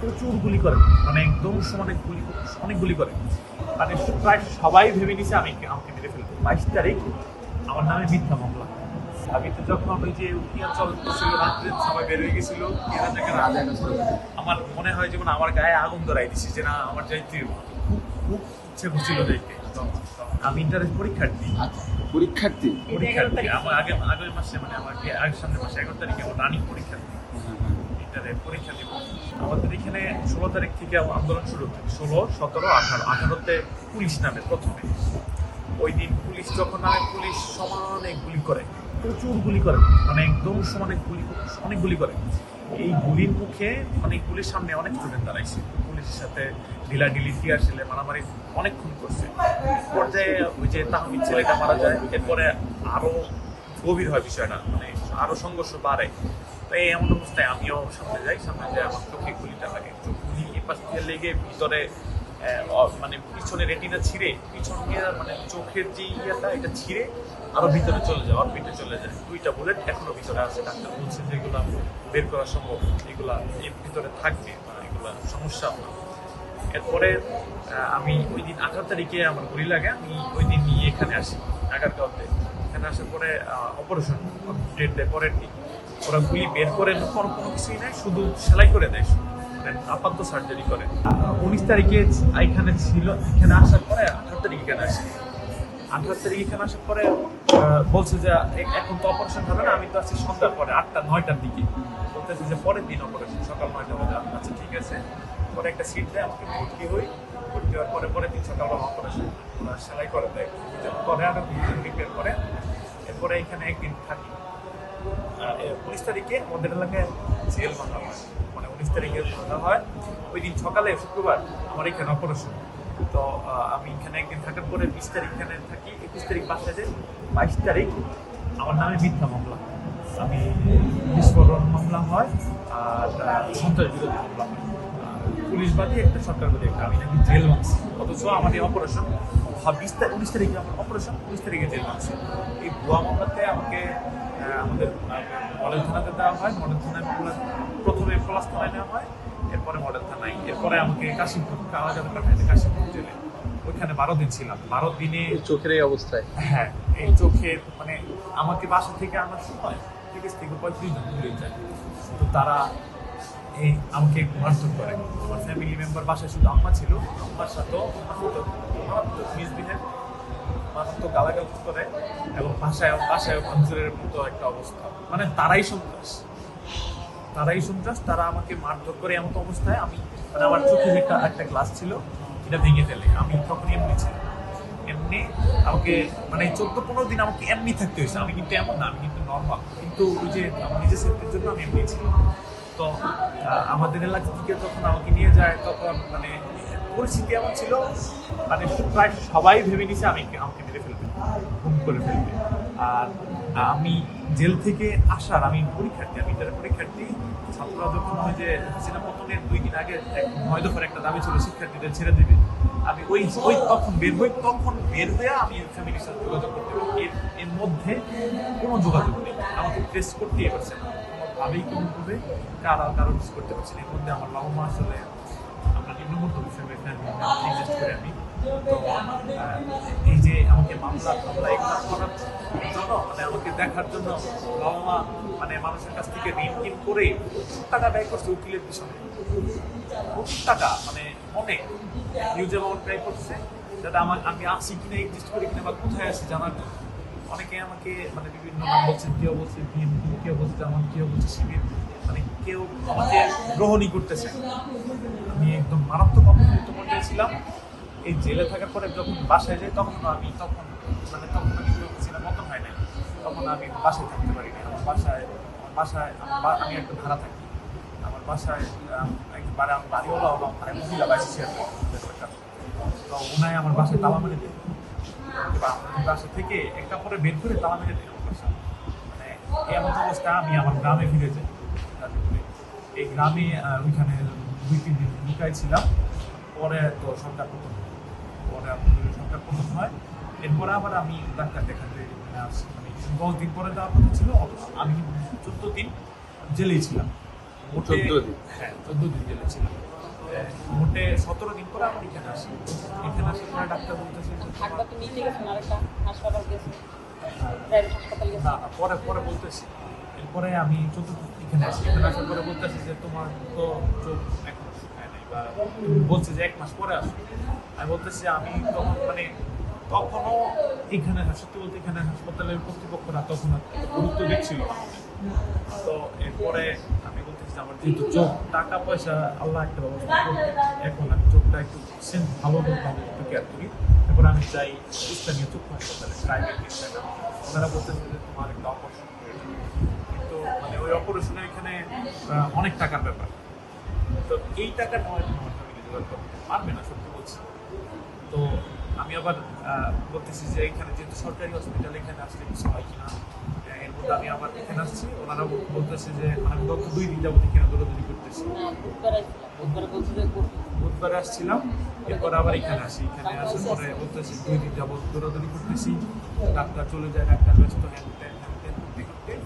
প্রচুর গুলি করে, মানে একদম সমানে গুলি, অনেক গুলি করে। মানে প্রায় সবাই ভেবে নিছে আমাকে মেরে ফেলবে। 22 তারিখ আমার নামে মিথ্যা মামলা। আমি তো যখন ওই যে উকিয়া চলতেছিল, রাত্রে সবাই বের হয়ে গেছিল, আমার মনে হয় যেমন আমার গায়ে আগুন ধরাই দিছে যে না আমার যাইতে খুব খুব ইচ্ছে করছিল যাইতে। আমি ইন্টারেস্ট পরীক্ষার্থী। পরীক্ষার্থী? আমার আগের মাসে, মানে আমার আগের সামনের মাসে 11 তারিখে আমার রানিং পরীক্ষার্থী, ইন্টারের পরীক্ষা দিব। আমাদের এখানে 16 তারিখ থেকে আন্দোলন শুরু হচ্ছে। 16, 17, 18, 18তে পুলিশ নামে প্রথমে। ওই দিন পুলিশ যখন নামে, পুলিশ সমানে গুলি করে, প্রচুর গুলি করে, মানে একদম সমানে গুলি, অনেক গুলি করে। এই গুলির মুখে অনেক পুলিশ সামনে অনেক স্টুডেন্ট দাঁড়াইছে, পুলিশের সাথে ঢিলাঢিলি টিয়ার সেলে মারামারি অনেকক্ষণ করছে। পর্যায়ে ওই যে তাহমিদ ছেলেটা মারা যায়, এরপরে আরো গভীর হয় বিষয়টা, মানে আরো সংঘর্ষ বাড়ে। তো এই এমন অবস্থায় আমিও সামনে যাই, সামনে যাই আমার চোখে গুলিটা লাগে। গুলি এ পাশ দিয়ে লেগে ভিতরে মানে পিছনে রেটিনা ছিঁড়ে, পিছন দিয়ে মানে চোখের যে ইয়েটা এটা ছিঁড়ে আরো ভিতরে চলে যায়, অরবিটে চলে যায়। 2টা বুলেট এখনো ভিতরে আছে। ডাক্তার বলছে যে এগুলা বের করা সম্ভব, এগুলা এর ভিতরে থাকবে, এগুলা সমস্যা না। এরপরে আমি ওই দিন 18 তারিখে আমার গুলি লাগে, আমি ওই দিন নিয়ে এখানে আসি আগারগাঁওতে। এখানে আসার পরে অপারেশন ডেট দেয় পরের দিন। ওরা গুলি বের করে কোনো কিছুই নেয়, শুধু সেলাই করে দেয়, আপাতত সার্জারি করে। 19 তারিখে এখানে ছিল, এখানে আসার পরে 18 তারিখ এখানে আসি। 18 তারিখ এখানে আসার পরে বলছে যে এখন তো অপারেশন হবে না। আমি তো আছি সন্ধ্যার পরে 8টা 9টার দিকে, বলতেছে যে পরের দিন অপারেশন সকাল 9টা বাজে। আচ্ছা ঠিক আছে। পরে একটা সিট দেয়, আমাকে ভর্তি হই। ভর্তি হওয়ার পরে পরের দিন সকালবেলা অপারেশন সেলাই করে দেয়, করে আরো রিপেয়ার করে। এরপরে এখানে একদিন থাকি। 19 তারিখে আমাদের এলাকায় জেল ভাঙা হয়, মানে 19 তারিখে ভাঙা হয়। ওই দিন সকালে শুক্রবার আমার এখানে অপারেশন। তো আমি এখানে একদিন থাকার পরে 20 তারিখ এখানে থাকি, 21 তারিখ বাসায় যাই। 22 তারিখ আমার নামে মিথ্যা মামলা, আমি বিস্ফোরণ মামলা হয় আর সন্ত্রাস বিরোধী মামলা হয়। পুলিশবাদী একটা, সরকারবাদী একটা। আমি নাকি জেল ভাঙছি, অথচ আমার এই অপারেশন 19 তারিখে আমার অপারেশন, 19 তারিখে জেল ভাঙছি। এই ভুয়া মামলাতে আমাকে আমাদের মডেল থানাতে দেওয়া হয়। মডেল থানায় মামলা প্রথমে পলাশ থানায় নেওয়া হয়, এরপরে মডেল থানায়, এরপরে আমাকে কাশিমপুর কারাগারে পাঠাইতে, কাশিমপুর জেলে। ওইখানে 12 দিন ছিলাম। 12 দিনে চোখের এই অবস্থায়? হ্যাঁ, এই চোখের মানে আমাকে বাসা থেকে আনার সময় 30 থেকে 35 জন পুলিশ যায়। তো তারা এই আমাকে মারধর করে। আমার ফ্যামিলি মেম্বার, বাসায় শুধু আম্মা ছিল, আম্মার সাথেও মারাত্মক মিসবিহেভ, মারাত্মক গালাগাল করে, এবং বাসায় ভাঙচুরের মতো একটা অবস্থা। মানে তারাই সন্ত্রাস। তারা আমাকে মারধর করে এমন অবস্থায় আমি, মানে আমার চোখে একটা গ্লাস ছিল, এটা ভেঙে ফেলে। আমি তখন এমনি ছিলাম, এমনি আমাকে মানে 14-15 দিন আমাকে এমনি থাকতে হয়েছে। আমি কিন্তু এমন না, আমি কিন্তু নর্মাল, কিন্তু ওই যে আমার নিজের সেফটির জন্য আমি এমনি ছিলাম। তো আমাদের এলাকা থেকে যখন আমাকে নিয়ে যায়, তখন মানে পরিস্থিতি এমন ছিল, মানে প্রায় সবাই ভেবে নিছে আমাকে মেরে ফেলবে, খুন করে ফেলবে। আর আমি জেল থেকে আসার, আমি পরীক্ষার্থী, আমি তার পরীক্ষার্থী। ছাত্ররা যখন ওই যে হাসিনা পতনের 2 দিন আগে 9 দফার একটা দাবি ছিল শিক্ষার্থীদের ছেড়ে দেবে, আমি ওই তখন বের হয়ে আমি ফ্যামিলির সাথে যোগাযোগ করতে পারি। এর মধ্যে কোনো যোগাযোগ নেই, আমাকে ট্রেস করতেই পারছে না কোনোভাবেই, কোনোভাবে কারো ট্রেস করতে পারছি না। এর মধ্যে আমার বাবা মা আসলে, আমরা নিম্নমধ্য হিসেবে এক্সিস্ট করি আমি। তো এই যে আমাকে মামলা এগুলো করার জন্য, মানে আমাকে দেখার জন্য বাবা মা মানে মানুষের কাছ থেকে ঋণ করে টাকা ব্যয় করছে উকিলের পিছনে। প্রচুর টাকা, মানে অনেক হিউজ অ্যামাউন্ট ব্যয় করছে, যাতে আমি আসি কিনা, এক্সিস্ট করি কিনা, বা কোথায় আসি জানার জন্য। অনেকে আমাকে মানে বিভিন্ন নাম বলছে, কেউ বলছে বিএনপি, কেউ বলছে জামাত, কেউ বলছে শিবির, মানে কেউ আমাকে গ্রহণই করতেছে। আমি একদম মারাত্মক অপমানিত পর্যায়ে ছিলাম। এই জেলে থাকার পরে যখন বাসায় যাই, তখন আমি ছিলাম মতন হয় না, তখন আমি বাসায় থাকতে পারি না। আমার বাসায় আমি একটা ভাড়া থাকি। আমার বাসায় একবারে আমার বাড়িওয়ালা এবং মহিলা বাইসে শেয়ার করে। তো ওনায় আমার বাসায় তালা মেরে দেয়, বাসা থেকে একটা পরে বের করে তালা মেরে দেয় আমার বাসা। মানে এমন অবস্থা, আমি আমার গ্রামে ফিরে যাই। এই গ্রামে ওইখানে 2-3 দিন ঢুকাই ছিলাম। পরে তো সরকার পতন হয়। এরপরে আবার আমি ডাক্তার দেখাতে আসছি, মানে 10 দিন পরে দেওয়ার কথা ছিল। আমি 14 দিন জেলেই ছিলাম। 14 দিন? হ্যাঁ, 14 দিন জেলে ছিলাম। মোটে 17 দিন পরে আমার এখানে আসি। এখানে আসার পরে ডাক্তার বলতেছে যে থাকবা তো নিতে গেছেন আরেকটা হাসপাতাল গেছে, প্রাইভেট হাসপাতাল গেছে। না না পরে পরে বলতেছি। এরপরে আমি চতুর্থ এখানে আসি। এখানে আসার পরে বলতেছি যে তোমার তো চোখ এখনো শুকায় নাই, বা বলছে যে 1 মাস পরে আসো। আমি বলতেছি আমি তখন মানে তখনও এখানে সত্যি বলতে এখানে হাসপাতালের কর্তৃপক্ষরা তখন আর এত গুরুত্ব দিচ্ছিল না। তো এরপরে আমি বলতেছি যে আমার যেহেতু চোখ টাকা পয়সা আল্লাহ একটা ব্যবস্থা করবে, এখন আমি চোখটা একটু ভালোভাবে একটু কেয়ার করি। এরপর আমি যাই স্থানীয় চক্ষু হাসপাতালে, প্রাইভেট সেটা। ওনারা বলতেছে যে তোমার একটা অপারেশন প্রয়োজন, কিন্তু মানে ওই অপারেশনের এখানে অনেক টাকার ব্যাপার। তো এই টাকাটা হয়তো আমার ফ্যামিলি জোগাড় করতে পারবে না, সত্যি বলছি। তো আমি আবার বলতেছি যে এখানে যেহেতু সরকারি হসপিটাল, এখানে আসলে কিছু হয় কিনা। এর মধ্যে আমি আবার এখানে আসছি, ওনারা বলতেছে যে আমি গত 2 দিন যাবত এখানে দৌড়াদৌড়ি করতেছি। বুধবার আসছিলাম, বুধবার বলছে যে করবো। বুধবারে আসছিলাম, এরপর আবার এখানে আসি। এখানে আসার পরে বলতেছি 2 দিন যাবত দৌড়াদৌড়ি করতেছি, ডাক্তার চলে যায়, ডাক্তার ব্যস্ত, হ্যান ত্যান হ্যান ত্যান।